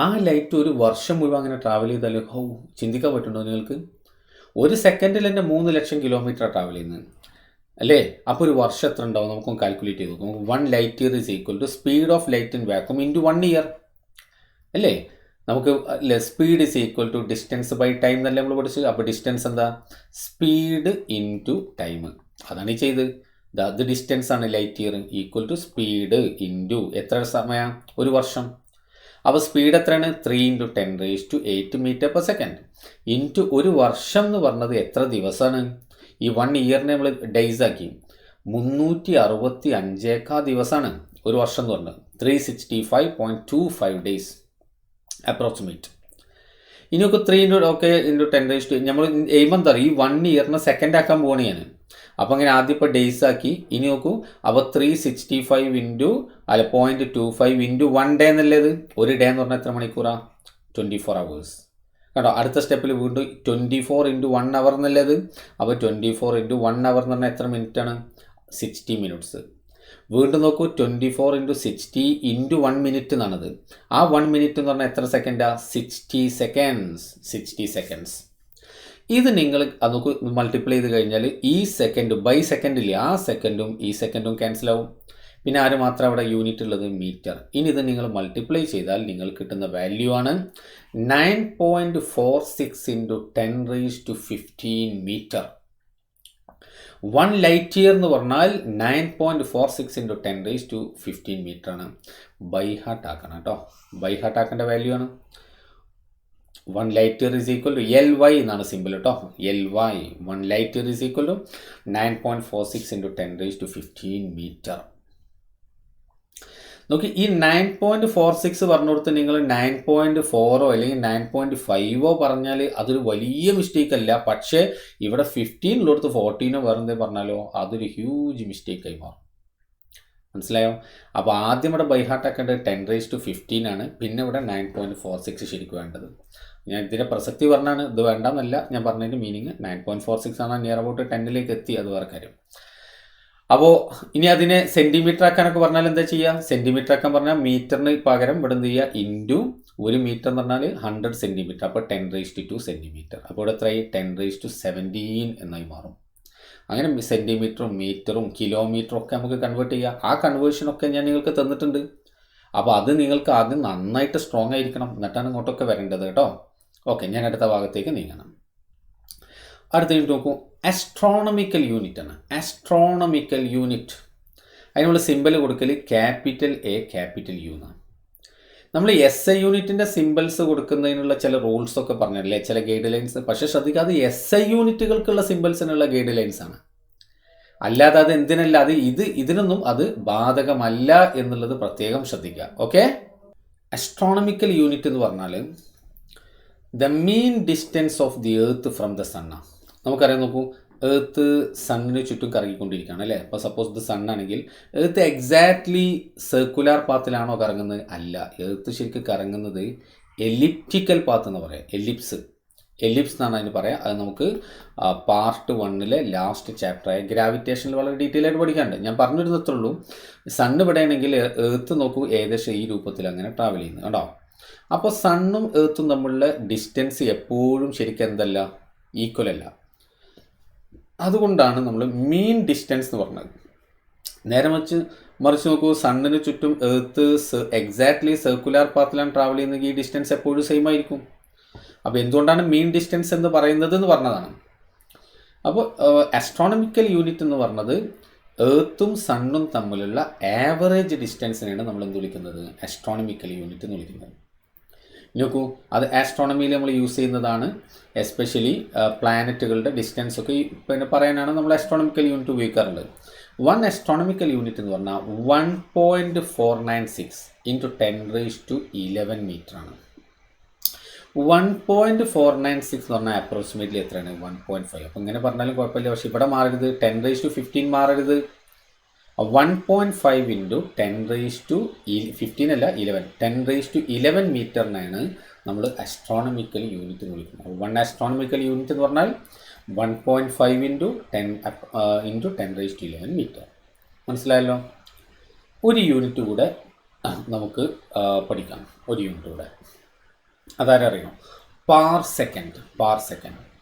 ആ ലൈറ്റ് ഒരു വർഷം മുഴുവൻ അങ്ങനെ ട്രാവൽ ചെയ്താൽ ചിന്തിക്കാൻ പറ്റുന്നുണ്ടോ നിങ്ങൾക്ക്? ഒരു സെക്കൻഡിൽ തന്നെ 3 ലക്ഷം കിലോമീറ്റർ ട്രാവൽ ചെയ്യുന്നത് അല്ലേ? അപ്പോൾ ഒരു വർഷം എത്ര ഉണ്ടാവും? നമുക്കൊന്ന് കാൽക്കുലേറ്റ് ചെയ്ത് നോക്കും. 1 light year is equal to speed of light in vacuum into 1 year അല്ലേ? നമുക്ക് speed is equal to distance by time എന്നല്ലേ നമ്മൾ പഠിച്ചു. അപ്പോൾ ഡിസ്റ്റൻസ് എന്താ? Speed into time. അതാണ് ഈ ചെയ്ത്. ഇത് ഡിസ്റ്റൻസ് ആണ് light year equal to speed into എത്ര സമയം? ഒരു വർഷം. അപ്പോൾ സ്പീഡ് എത്രയാണ്? 3 × 10⁸ മീറ്റർ പെർ സെക്കൻഡ് ഇൻറ്റു ഒരു വർഷം എന്ന് പറഞ്ഞത് എത്ര ദിവസമാണ്? ഈ 1 ഇയറിനെ നമ്മൾ ഡേയ്സ് ആക്കി 365 ദിവസമാണ് ഒരു വർഷം എന്ന് പറഞ്ഞത്. 365.25 ഡേയ്സ് അപ്രോക്സിമേറ്റ്. ഇനി നമുക്ക് 3 × 10⁻². നമ്മൾ എയിം എന്താ പറയുക? ഈ 1 ഇയറിനെ സെക്കൻഡ് ആക്കാൻ പോകണേ ഞാൻ. അപ്പോൾ അങ്ങനെ ആദ്യം ഇപ്പോൾ ഡേയ്സ് ആക്കി. ഇനി നോക്കൂ, അപ്പോൾ 365 ഇൻറ്റു 0.25 ഇൻറ്റു 1 ഡേ എന്നല്ലേത്. ഒരു ഡേ എന്ന് പറഞ്ഞാൽ എത്ര മണിക്കൂറാണ്? 24 hours. കേട്ടോ, അടുത്ത സ്റ്റെപ്പിൽ വീണ്ടും 24 × 1 hour എന്നല്ലേത്. അപ്പോൾ 24 × 1 hour എന്ന് പറഞ്ഞാൽ എത്ര മിനിറ്റാണ്? 60 minutes. വീണ്ടും നോക്കൂ, 24 × 60 ഇൻറ്റു 1 minute എന്നാണത്. ആ 1 minute എന്ന് പറഞ്ഞാൽ എത്ര സെക്കൻഡാണ്? 60 seconds. 60 seconds. ഇത് നിങ്ങൾ അതൊക്കെ മൾട്ടിപ്ലൈ ചെയ്ത് കഴിഞ്ഞാൽ ഈ സെക്കൻഡ് ബൈ സെക്കൻഡ് ഇല്ലേ, ആ സെക്കൻഡും ഈ സെക്കൻഡും ക്യാൻസൽ ആവും. പിന്നെ ആര് മാത്രം അവിടെ യൂണിറ്റ് ഉള്ളത്? മീറ്റർ. ഇനി ഇത് നിങ്ങൾ മൾട്ടിപ്ലൈ ചെയ്താൽ നിങ്ങൾ കിട്ടുന്ന വാല്യൂ ആണ് 9.46 × 10⁻15 മീറ്റർ. 1 ലൈറ്റ് ഇയർ എന്ന് പറഞ്ഞാൽ 9.46 × 10⁻15 മീറ്റർ ആണ്. ബൈ ഹാർട്ട് ആക്കണം കേട്ടോ. ബൈ ഹാർട്ട് ആക്കേണ്ട വാല്യൂ ആണ്. 1 light year is equal to LY എന്നാണ് സിമ്പിൾ കേട്ടോ. LY 1 light year is equal to 9.46 × 10⁻15 metre. നോക്കി, ഈ 9.46 പറഞ്ഞു കൊടുത്ത് നിങ്ങൾ 9.4 അല്ലെങ്കിൽ 9.5 പറഞ്ഞാൽ അതൊരു വലിയ മിസ്റ്റേക്ക് അല്ല. പക്ഷേ ഇവിടെ 15 ഉള്ളിടത്ത് 14 വേറെ എന്തെങ്കിലും പറഞ്ഞാലോ അതൊരു ഹ്യൂജ് മിസ്റ്റേക്കായി മാറും. മനസ്സിലായോ? അപ്പോൾ ആദ്യം ഇവിടെ ബൈ ഹാർട്ട് ആക്കേണ്ടത് 10⁻15 ആണ്. പിന്നെ ഇവിടെ 9.46 ശരിക്കും വേണ്ടത്. ഞാൻ ഇതിൻ്റെ പ്രസക്തി പറഞ്ഞാണ്, ഇത് വേണ്ടെന്നല്ല ഞാൻ പറഞ്ഞതിൻ്റെ മീനിങ്. 9.46 ആണ് നിയർ അബൌട്ട് 10ലേക്ക് എത്തി, അത് വേറെ കാര്യം. അപ്പോൾ ഇനി അതിനെ സെൻറ്റിമീറ്റർ ആക്കാനൊക്കെ പറഞ്ഞാൽ എന്താ ചെയ്യുക? സെൻറ്റിമീറ്റർ ആക്കാൻ പറഞ്ഞാൽ മീറ്ററിന് പകരം ഇവിടെ എന്ത് ചെയ്യുക? ഇൻറ്റു 1 മീറ്റർ എന്ന് പറഞ്ഞാൽ 100 സെൻറ്റിമീറ്റർ. അപ്പോൾ 10⁻²സെൻറ്റിമീറ്റർ. അപ്പോൾ ഇവിടെ എത്രയായി? 10⁻17 എന്നായി മാറും. അങ്ങനെ സെൻറ്റിമീറ്ററും മീറ്ററും കിലോമീറ്ററും ഒക്കെ നമുക്ക് കൺവേർട്ട് ചെയ്യാം. ആ കൺവേർഷനൊക്കെ ഞാൻ നിങ്ങൾക്ക് തന്നിട്ടുണ്ട്. അപ്പോൾ അത് നിങ്ങൾക്ക് ആദ്യം നന്നായിട്ട് സ്ട്രോങ് ആയിരിക്കണം, എന്നിട്ടാണ് ഇങ്ങോട്ടൊക്കെ വരേണ്ടത് കേട്ടോ. ഓക്കെ, ഞാൻ അടുത്ത ഭാഗത്തേക്ക് നീങ്ങണം. അടുത്ത യൂണിറ്റ് നോക്കൂ, ആസ്ട്രോണമിക്കൽ യൂണിറ്റ് ആണ്. ആസ്ട്രോണമിക്കൽ യൂണിറ്റ് അതിനുള്ള സിമ്പിൾ കൊടുക്കൽ ക്യാപിറ്റൽ A ക്യാപിറ്റൽ U എന്നാണ്. നമ്മൾ SI യൂണിറ്റിൻ്റെ സിമ്പിൾസ് കൊടുക്കുന്നതിനുള്ള ചില റൂൾസ് ഒക്കെ പറഞ്ഞല്ലേ, ചില ഗൈഡ് ലൈൻസ്. പക്ഷേ ശ്രദ്ധിക്കാതെ SI യൂണിറ്റുകൾക്കുള്ള സിമ്പിൾസിനുള്ള ഗൈഡ് ലൈൻസ് ആണ്. അല്ലാതെ അത് എന്തിനല്ല, അത് ഇതിനൊന്നും അത് ബാധകമല്ല എന്നുള്ളത് പ്രത്യേകം ശ്രദ്ധിക്കുക. ഓക്കെ, ആസ്ട്രോണമിക്കൽ യൂണിറ്റ് എന്ന് പറഞ്ഞാൽ the mean distance of the earth from the സണ്ണാണ്. നമുക്കറിയാം, നോക്കൂ, എർത്ത് സണ്ണിന് ചുറ്റും കറങ്ങിക്കൊണ്ടിരിക്കുകയാണ് അല്ലേ. അപ്പോൾ സപ്പോസ് ഇത് സണ്ണാണെങ്കിൽ എർത്ത് എക്സാക്ട്ലി സർക്കുലർ പാത്തിലാണോ കറങ്ങുന്നത്? അല്ല, എർത്ത് ശരിക്കും കറങ്ങുന്നത് എലിപ്റ്റിക്കൽ പാത്ത് എന്ന് പറയാം. എലിപ്സ് എന്നാണ് അതിന് പറയാം. അത് നമുക്ക് പാർട്ട് 1 ലാസ്റ്റ് ചാപ്റ്ററായ ഗ്രാവിറ്റേഷനിൽ വളരെ ഡീറ്റെയിൽ ആയിട്ട് പഠിക്കാനുണ്ട്. ഞാൻ പറഞ്ഞിരുന്നത്രേ ഉള്ളൂ. സണ്ണ് ഇവിടെയാണെങ്കിൽ എർത്ത് നോക്കൂ ഏകദേശം ഈ രൂപത്തിൽ അങ്ങനെ ട്രാവൽ ചെയ്യുന്നത് കേട്ടോ. അപ്പോൾ സണ്ണും എർത്തും തമ്മിലുള്ള ഡിസ്റ്റൻസ് എപ്പോഴും ശരിക്കും എന്തല്ല, ഈക്വൽ അല്ല. അതുകൊണ്ടാണ് നമ്മൾ മീൻ ഡിസ്റ്റൻസ് എന്ന് പറഞ്ഞത്. നേരെ മറിച്ച് നോക്കൂ, സണ്ണിന് ചുറ്റും എർത്ത് എക്സാക്ട്ലി സർക്കുലർ പാത്തിലാണ് ട്രാവൽ ചെയ്യുന്നതെങ്കിൽ ഈ ഡിസ്റ്റൻസ് എപ്പോഴും സെയിം ആയിരിക്കും. അപ്പോൾ എന്തുകൊണ്ടാണ് മീൻ ഡിസ്റ്റൻസ് എന്ന് പറയുന്നത് എന്ന് പറഞ്ഞതാണ്. അപ്പോൾ ആസ്ട്രോണമിക്കൽ യൂണിറ്റ് എന്ന് പറഞ്ഞത് എർത്തും സണ്ണും തമ്മിലുള്ള ആവറേജ് ഡിസ്റ്റൻസിനെയാണ് നമ്മൾ എന്ത് വിളിക്കുന്നത്? ആസ്ട്രോണമിക്കൽ യൂണിറ്റ് എന്ന് വിളിക്കുന്നത്. നോക്കൂ, അത് ആസ്ട്രോണമിയിൽ നമ്മൾ യൂസ് ചെയ്യുന്നതാണ്. എസ്പെഷ്യലി പ്ലാനറ്റുകളുടെ ഡിസ്റ്റൻസ് ഒക്കെ പിന്നെ പറയാനാണ് നമ്മൾ ആസ്ട്രോണമിക്കൽ യൂണിറ്റ് ഉപയോഗിക്കാറുള്ളത്. 1 ആസ്ട്രോണമിക്കൽ യൂണിറ്റ് എന്ന് പറഞ്ഞാൽ 1.496 × 10⁻11 മീറ്റർ ആണ്. 1.496 എന്ന് പറഞ്ഞാൽ അപ്രോക്സിമേറ്റ്ലി എത്രയാണ്? 1.5. അപ്പോൾ ഇങ്ങനെ പറഞ്ഞാലും കുഴപ്പമില്ല. പക്ഷേ ഇവിടെ മാറരുത്, 10⁻15 മാറരുത്. 1.5 × 10⁻15 അല്ല 11, 10⁻11 മീറ്ററിനാണ് നമ്മൾ ആസ്ട്രോണമിക്കൽ യൂണിറ്റ് എന്ന് വിളിക്കുന്നത്. 1 ആസ്ട്രോണമിക്കൽ യൂണിറ്റ് എന്ന് പറഞ്ഞാൽ 1.5 × 10⁻11 മീറ്റർ. മനസ്സിലായല്ലോ? ഒരു യൂണിറ്റ് കൂടെ നമുക്ക് പഠിക്കാം. ഒരു യൂണിറ്റ് കൂടെ അതാരറിയോ? പാർ സെക്കൻഡ്.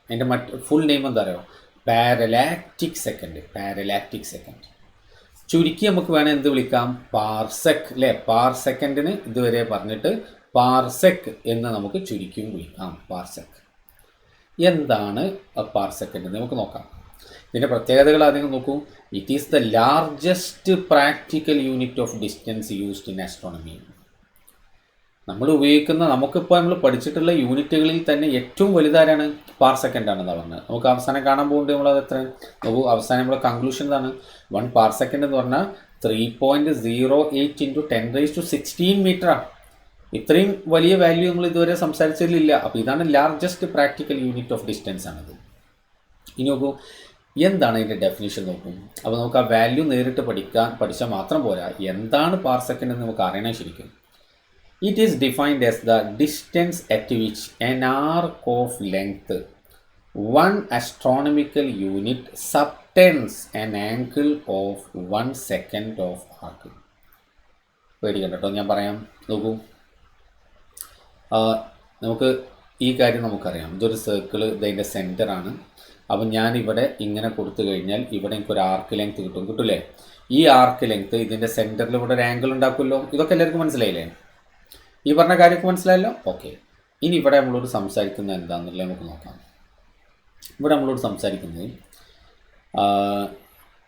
അതിൻ്റെ ഫുൾ നെയിം എന്താ അറിയോ? പാരലാക്റ്റിക് സെക്കൻഡ്. ചുരുക്കി നമുക്ക് വേണേൽ എന്ത് വിളിക്കാം? പാർസെക് അല്ലേ. പാർ സെക്കൻഡിന് ഇതുവരെ പറഞ്ഞിട്ട് പാർസെക് എന്ന് നമുക്ക് ചുരുക്കിയും വിളിക്കാം. പാർസെക്. എന്താണ് പാർസെക് എന്ന് നമുക്ക് നോക്കാം. ഇതിൻ്റെ പ്രത്യേകതകൾ ആദ്യം നോക്കൂ. It is the largest practical unit of distance used in astronomy. നമ്മൾ ഉപയോഗിക്കുന്ന, നമുക്കിപ്പോൾ നമ്മൾ പഠിച്ചിട്ടുള്ള യൂണിറ്റുകളിൽ തന്നെ ഏറ്റവും വലുതാരാണ്? പാർസെക്കൻഡ് ആണെന്ന് പറഞ്ഞത്. നമുക്ക് അവസാനം കാണാൻ പോകുന്നുണ്ട്. നമ്മളത് എത്ര നോക്കൂ. അവസാനം നമ്മുടെ കൺക്ലൂഷൻ എന്താണ്? 1 പാർസെക്കൻഡ് എന്ന് പറഞ്ഞാൽ 3.08 × 10⁻16 മീറ്ററാണ്. ഇത്രയും വലിയ വാല്യൂ നമ്മൾ ഇതുവരെ സംസാരിച്ചതിലില്ല. അപ്പോൾ ഇതാണ് largest practical unit of distance ആണത്. ഇനി നോക്കൂ, എന്താണ് ഇതിൻ്റെ ഡെഫിനിഷൻ നോക്കും. അപ്പോൾ നമുക്ക് ആ വാല്യൂ നേരിട്ട് പഠിച്ചാൽ മാത്രം പോരാ, എന്താണ് പാർസെക്കൻഡ് എന്ന് നമുക്ക് അറിയണം ശരിക്കും. It is defined as the distance at which an arc of length, one astronomical unit, subtends an angle of 1 second of arc. പേടിക്കണ്ട കേട്ടോ, ഞാൻ പറയാം. നോക്കൂ, നമുക്ക് ഈ കാര്യം നമുക്കറിയാം. ഇതൊരു സർക്കിൾ, ഇതിൻ്റെ സെൻറ്ററാണ്. അപ്പം ഞാനിവിടെ ഇങ്ങനെ കൊടുത്തു കഴിഞ്ഞാൽ ഇവിടെ എനിക്കൊരു ആർക്ക് ലെങ്ത് കിട്ടൂലേ? ഈ ആർക്ക് ലെങ്ത് ഇതിൻ്റെ സെൻറ്ററിൽ ഇവിടെ ഒരു ആംഗിൾ ഉണ്ടാക്കുമല്ലോ. ഇതൊക്കെ എല്ലാവർക്കും മനസ്സിലായില്ലേ? ഈ പറഞ്ഞ കാര്യമൊക്കെ മനസ്സിലായല്ലോ? ഓക്കെ. ഇനി ഇവിടെ നമ്മളോട് സംസാരിക്കുന്നത് എന്താണെന്നുള്ളത് നമുക്ക് നോക്കാം. ഇവിടെ നമ്മളോട് സംസാരിക്കുന്നത്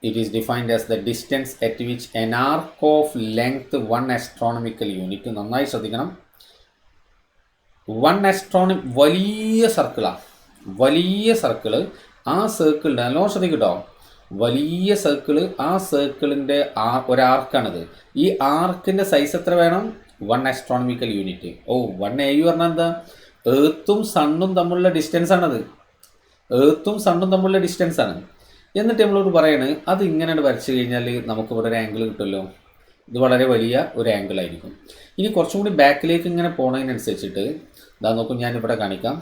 it is defined as the distance at which an arc of length 1 astronomical unit. നന്നായി ശ്രദ്ധിക്കണം. 1 വലിയ സർക്കിളാണ്. വലിയ സർക്കിള്. ആ സർക്കിളിൻ്റെ നല്ലോണം ശ്രദ്ധിക്കട്ടോ. വലിയ സർക്കിള്, ആ സർക്കിളിൻ്റെ ഒരാർക്കാണിത്. ഈ ആർക്കിൻ്റെ സൈസ് എത്ര വേണം? 1 ആസ്ട്രോണമിക്കൽ യൂണിറ്റ്. 1 AU പറഞ്ഞാൽ എന്താ? എർത്തും സണ്ണും തമ്മിലുള്ള ഡിസ്റ്റൻസ് ആണത്. എർത്തും സണ്ണും തമ്മിലുള്ള ഡിസ്റ്റൻസ് ആണ്. എന്നിട്ട് നമ്മളോട് പറയണത് അത് ഇങ്ങനെ വരച്ചു കഴിഞ്ഞാൽ നമുക്ക് ഇവിടെ ഒരു ആംഗിൾ കിട്ടുമല്ലോ. ഇത് വളരെ വലിയ ഒരു ആംഗിൾ ആയിരിക്കും. ഇനി കുറച്ചും കൂടി ബാക്കിലേക്ക് ഇങ്ങനെ പോണതിനനുസരിച്ചിട്ട് ഇതാ നോക്കും, ഞാനിവിടെ കാണിക്കാം.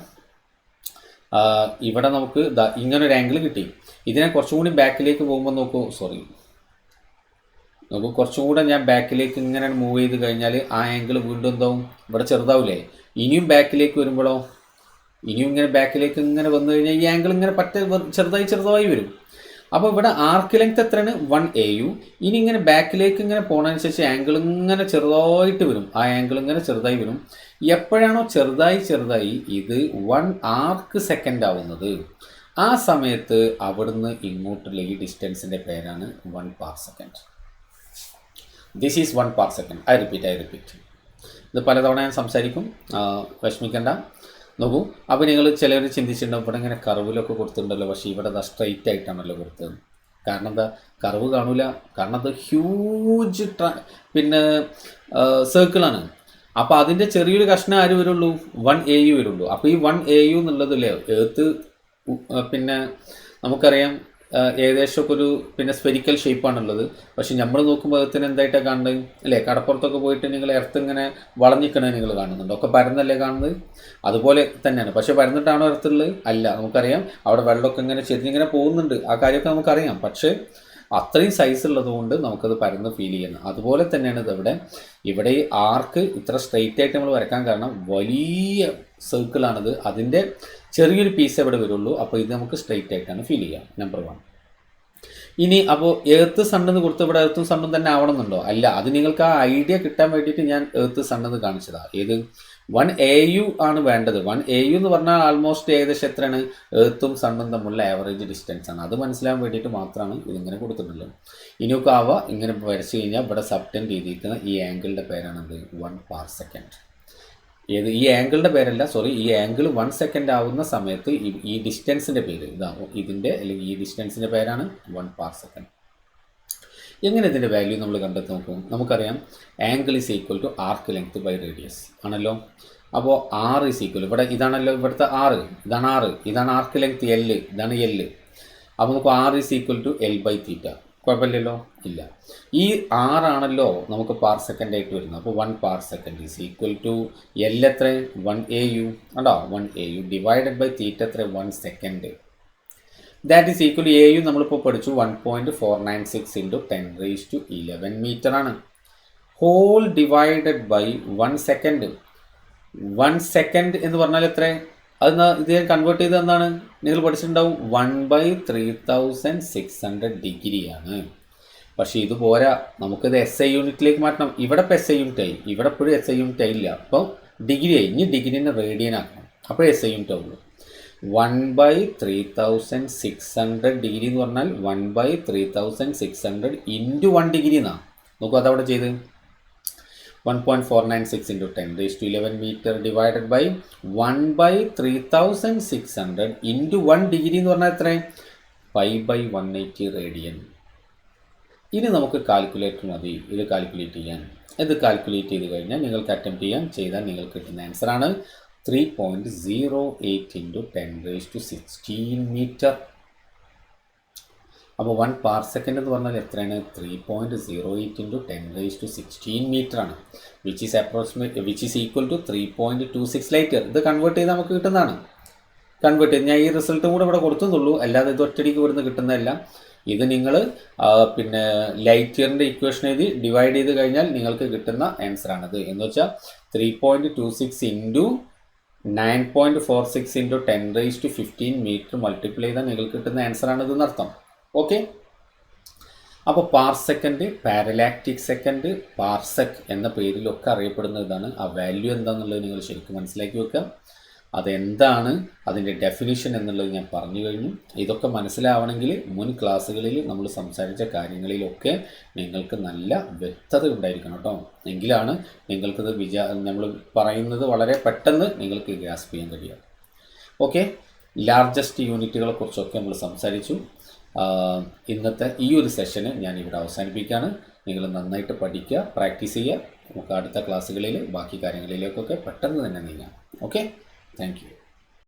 ഇവിടെ നമുക്ക് ഇങ്ങനൊരു ആംഗിൾ കിട്ടി. ഇതിനെ കുറച്ചും കൂടി ബാക്കിലേക്ക് പോകുമ്പോൾ നോക്കൂ, നോക്കൂ, കുറച്ചും കൂടെ ഞാൻ ബാക്കിലേക്ക് ഇങ്ങനെ മൂവ് ചെയ്ത് കഴിഞ്ഞാൽ ആ ആംഗിൾ വീണ്ടും എന്താവും? ഇവിടെ ചെറുതാവില്ലേ? ഇനിയും ബാക്കിലേക്ക് വരുമ്പോഴോ? ഇനിയും ഇങ്ങനെ ബാക്കിലേക്ക് ഇങ്ങനെ വന്നു കഴിഞ്ഞാൽ ഈ ആംഗിൾ ഇങ്ങനെ ചെറുതായി വരും. അപ്പോൾ ഇവിടെ ആർക്ക് ലെങ്ത് എത്രയാണ്? 1 AU. ഇനി ഇങ്ങനെ ബാക്കിലേക്ക് ഇങ്ങനെ പോണതനുസരിച്ച് ആംഗിൾ ഇങ്ങനെ ചെറുതായിട്ട് വരും. ആ ആംഗിൾ ഇങ്ങനെ ചെറുതായി വരും. എപ്പോഴാണോ ചെറുതായി ഇത് 1 ആർക്ക് സെക്കൻഡ് ആവുന്നത്, ആ സമയത്ത് അവിടുന്ന് ഇങ്ങോട്ടുള്ള ഈ ഡിസ്റ്റൻസിൻ്റെ പേരാണ് 1 parsec. This is 1 parsec. I repeat. ഇത് പലതവണ ഞാൻ സംസാരിക്കും, വിഷമിക്കണ്ട. നോക്കൂ, അപ്പോൾ നിങ്ങൾ ചിലർ ചിന്തിച്ചിട്ടുണ്ടാവും ഇവിടെ ഇങ്ങനെ കർവിലൊക്കെ കൊടുത്തിട്ടുണ്ടല്ലോ, പക്ഷേ ഇവിടെ സ്ട്രൈറ്റ് ആയിട്ടാണല്ലോ കൊടുത്തത്. കാരണം എന്താ? കർവ് കാണൂല. കാരണം അത് ഹ്യൂജ് സർക്കിളാണ്. അപ്പോൾ അതിൻ്റെ ചെറിയൊരു കഷ്ണം ആര് വരുള്ളൂ? 1 AU വരുള്ളൂ. അപ്പോൾ ഈ 1 AU എന്നുള്ളതല്ലേ എർത്ത് നമുക്കറിയാം ഏകദേശമൊക്കെ ഒരു സ്ഫെരിക്കൽ ഷേപ്പാണുള്ളത്. പക്ഷെ നമ്മൾ നോക്കുമ്പോൾ എർത്തിന് എന്തായിട്ടാണ് കാണുന്നത് അല്ലേ? കടപ്പുറത്തൊക്കെ പോയിട്ട് നിങ്ങൾ എർത്ത് ഇങ്ങനെ വളഞ്ഞിക്കണേ നിങ്ങൾ കാണുന്നുണ്ട്. ഒക്കെ പരന്നല്ലേ കാണുന്നത്? അതുപോലെ തന്നെയാണ്. പക്ഷെ പരന്നിട്ടാണോ എർത്തുള്ളത്? അല്ല. നമുക്കറിയാം അവിടെ വെള്ളമൊക്കെ ഇങ്ങനെ ചെരിഞ്ഞിങ്ങനെ പോകുന്നുണ്ട്. ആ കാര്യമൊക്കെ നമുക്കറിയാം. പക്ഷേ അത്രയും സൈസ് ഉള്ളതുകൊണ്ട് നമുക്കത് പരന്ന് ഫീൽ ചെയ്യുന്നത്. അതുപോലെ തന്നെയാണ് ഇവിടെ ഈ ആർക്ക് ഇത്ര സ്ട്രെയിറ്റ് ആയിട്ട് നമ്മൾ വരക്കാൻ കാരണം വലിയ സർക്കിളാണിത്. അതിൻ്റെ ചെറിയൊരു പീസ് ഇവിടെ വരുള്ളൂ. അപ്പോൾ ഇത് നമുക്ക് സ്ട്രെയിറ്റ് ആയിട്ടാണ് ഫീൽ ചെയ്യുക. നമ്പർ 1. ഇനി അപ്പോൾ എർത്ത് സണ്ണെന്ന് കൊടുത്ത് ഇവിടെ എർത്തും സണ്ണും തന്നെ ആവണമെന്നുണ്ടോ? അല്ല. അത് നിങ്ങൾക്ക് ആ ഐഡിയ കിട്ടാൻ വേണ്ടിയിട്ട് ഞാൻ എർത്ത് സണ്ണെന്ന് കാണിച്ചതാണ്. ഏത്? 1 AU ആണ് വേണ്ടത്. 1 AU എന്ന് പറഞ്ഞാൽ ആൾമോസ്റ്റ് ഏകദേശം എത്രയാണ്? എർത്തും സണ്ണും തമ്മിലുള്ള ആവറേജ് ഡിസ്റ്റൻസ് ആണ്. അത് മനസ്സിലാൻ വേണ്ടിയിട്ട് മാത്രമാണ് ഇതിങ്ങനെ കൊടുത്തിട്ടുള്ളത്. ഇനിയൊക്കെ ഇങ്ങനെ വരച്ച് കഴിഞ്ഞാൽ ഇവിടെ സബ്റ്റെൻഡ് ചെയ്തിരിക്കുന്ന ഈ ആംഗിളിൻ്റെ പേരാണത് 1 പാർസെക്കൻഡ്. ഈ ആംഗിളിൻ്റെ പേരല്ല, ഈ ആംഗിൾ 1 സെക്കൻഡ് ആവുന്ന സമയത്ത് ഈ ഡിസ്റ്റൻസിൻ്റെ പേര് ഇതാവും. അല്ലെങ്കിൽ ഈ ഡിസ്റ്റൻസിൻ്റെ പേരാണ് 1 പാർസെക്കൻഡ്. എങ്ങനെ ഇതിൻ്റെ വാല്യൂ നമ്മൾ കണ്ടെത്തി നോക്കും? നമുക്കറിയാം angle is equal to arc length by radius ആണല്ലോ. അപ്പോൾ R ഈസ് ഈക്വൽ, ഇതാണല്ലോ ഇവിടുത്തെ R, ഇതാണ് ആർക്ക് ലെങ്ത് L, ഇതാണ് L. അപ്പോൾ നമുക്ക് R is equal to L/θ. കുഴപ്പമില്ലല്ലോ? ഇല്ല. ഈ R ആണല്ലോ നമുക്ക് പാർസെക്കൻഡ് ആയിട്ട് വരുന്നത്. അപ്പോൾ 1 പാർസെക്കൻഡ് ഈസ് ഈക്വൽ ടു L എത്ര? 1 AU. കണ്ടോ? 1 AU ഡിവൈഡഡ് ബൈ θ എത്ര? 1 second. That is equal to AU നമ്മളിപ്പോൾ പഠിച്ചു 1.496 × 10⁻11 മീറ്റർ ആണ്. Whole divided by 1 second. 1 second എന്ന് പറഞ്ഞാൽ എത്ര? ഇത് ഞാൻ കൺവേർട്ട് ചെയ്ത് എന്താണ് നിങ്ങൾ പഠിച്ചിട്ടുണ്ടാവും? 1/3600 ഡിഗ്രിയാണ്. പക്ഷേ ഇത് പോരാ, നമുക്കിത് SI യൂണിറ്റിലേക്ക് മാറ്റണം. ഇവിടെ ഇപ്പോൾ SI യൂണിറ്റ് ആയി, ഇവിടെ ഇപ്പോഴും SI യൂണിറ്റ് ആയില്ല. അപ്പോൾ ഡിഗ്രി ആയി. ഇനി ഡിഗ്രീനെ റേഡിയൻ ആക്കണം. അപ്പോഴേ സെയിം ഉള്ളൂ. 1/3600 ഡിഗ്രി എന്ന് പറഞ്ഞാൽ 1/3600 ഇൻറ്റു 1 ഡിഗ്രി എന്നാണ്. നോക്കൂ അതവിടെ ചെയ്ത് 1.496 into 10⁻11 meter divided by 1/3600 into 1 degree എന്ന് പറഞ്ഞാൽ എത്ര? 5/180 റേഡിയൻ. ഇനി നമുക്ക് കാൽക്കുലേറ്റർ മതി ഇത് കാൽക്കുലേറ്റ് ചെയ്യാൻ. ഇത് കാൽക്കുലേറ്റ് ചെയ്ത് കഴിഞ്ഞാൽ നിങ്ങൾക്ക് അറ്റംപ്റ്റ് ചെയ്താൽ നിങ്ങൾക്ക് കിട്ടുന്ന ആൻസറാണ് 3.08 into 10⁻16 മീറ്റർ. അപ്പോൾ 1 parsec എന്ന് പറഞ്ഞാൽ എത്രയാണ്? 3.08 into 10⁻16 മീറ്റർ ആണ്. Which is equal to 3.26 light year. ഇത് കൺവേർട്ട് ചെയ്ത് നമുക്ക് കിട്ടുന്നതാണ്. കൺവേർട്ട് ചെയ്ത് ഞാൻ ഈ റിസൾട്ടും കൂടെ ഇവിടെ കൊടുത്തുള്ളൂ, അല്ലാതെ ഇത് ഒറ്റടിക്ക് ഇവിടുന്ന് കിട്ടുന്നതല്ല. ഇത് നിങ്ങൾ പിന്നെ ലൈറ്റ് ഇയറിൻ്റെ ഇക്വേഷൻ എഴുതി ഡിവൈഡ് ചെയ്ത് കഴിഞ്ഞാൽ നിങ്ങൾക്ക് കിട്ടുന്ന ആൻസറാണിത്. എന്ന് വെച്ചാൽ 3.26 ഇൻറ്റു 9.46 into 10⁻15 മീറ്റർ മൾട്ടിപ്ലൈ ചെയ്താൽ നിങ്ങൾക്ക് കിട്ടുന്ന ആൻസറാണിത് എന്നർത്ഥം. ഓക്കെ, അപ്പോൾ പാർസെക്കൻഡ്, പാരലാക്റ്റിക് സെക്കൻഡ്, പാർസെക് എന്ന പേരിലൊക്കെ അറിയപ്പെടുന്ന ഇതാണ്. ആ വാല്യൂ എന്താണെന്നുള്ളത് നിങ്ങൾ ശരിക്കും മനസ്സിലാക്കി വെക്കുക. അതെന്താണ് അതിൻ്റെ ഡെഫിനിഷൻ എന്നുള്ളത് ഞാൻ പറഞ്ഞു കഴിഞ്ഞു. ഇതൊക്കെ മനസ്സിലാവണമെങ്കിൽ മുൻ ക്ലാസ്സുകളിൽ നമ്മൾ സംസാരിച്ച കാര്യങ്ങളിലൊക്കെ നിങ്ങൾക്ക് നല്ല വ്യക്തത ഉണ്ടായിരിക്കണം കേട്ടോ. എങ്കിലാണ് നിങ്ങൾക്കിത് നമ്മൾ പറയുന്നത് വളരെ പെട്ടെന്ന് നിങ്ങൾക്ക് ഗ്രാസ്പ് ചെയ്യാൻ കഴിയുക. ഓക്കെ, ലാർജസ്റ്റ് യൂണിറ്റുകളെ കുറിച്ചൊക്കെ നമ്മൾ സംസാരിച്ചു. ഇന്നത്തെ ഈ ഒരു സെഷന് ഞാൻ ഇവിടെ അവസാനിപ്പിക്കുകയാണ്. നിങ്ങൾ നന്നായിട്ട് പഠിക്കുക, പ്രാക്ടീസ് ചെയ്യുക. നമുക്ക് അടുത്ത ക്ലാസ്സുകളിൽ ബാക്കി കാര്യങ്ങളിലേക്കൊക്കെ പെട്ടെന്ന് തന്നെ നീങ്ങാം. Okay, thank you.